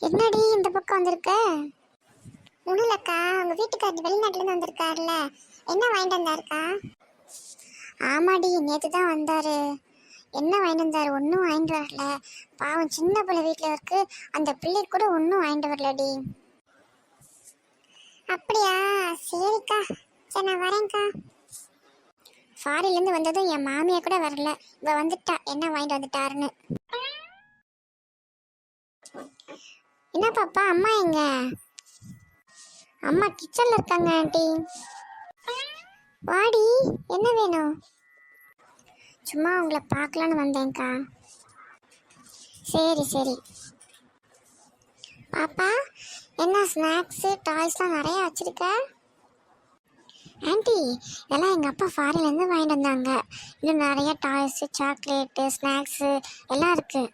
என்னடி இந்த பக்கம் வந்திருக்க? ஒன்றும் இல்லக்கா, உங்க வீட்டுக்காரர் வெளிநாட்டுலேருந்து வந்திருக்காருல்ல, என்ன வாங்கிட்டு வந்தாருக்கா? ஆமாடி, நேற்று தான் வந்தாரு. என்ன வாங்கிட்டு வந்தாரு? ஒன்றும் வாங்கிட்டு வரல. பாவம், சின்ன பிள்ளை வீட்டில் இருக்கு. அந்த பிள்ளை கூட ஒன்றும் வாங்கிட்டு வரலடி. அப்படியா? சரிக்கா, சரி நான் வரேன்க்கா. ஃபாரின்லேருந்து வந்ததும் என் மாமியா கூட வரல, இவ வந்துட்டா என்ன வாங்கிட்டு வந்துட்டாருன்னு. என்ன பாப்பா, அம்மா எங்க? அம்மா கிச்சன்ல இருக்காங்க ஆண்டி. வாடி, என்ன வேணும்? சும்மா உங்களை பார்க்கலான்னு வந்தேன்க்கா. சரி சரி. பாப்பா, என்ன ஸ்நாக்ஸு டாய்ஸ்லாம் நிறைய வச்சிருக்க? ஆண்டி, இதெல்லாம் எங்கள் அப்பா ஃபாரின்லேருந்து வாங்கிட்டு வந்தாங்க. இன்னும் நிறைய டாய்ஸு, சாக்லேட்டு, ஸ்நாக்ஸு எல்லாம் இருக்குது.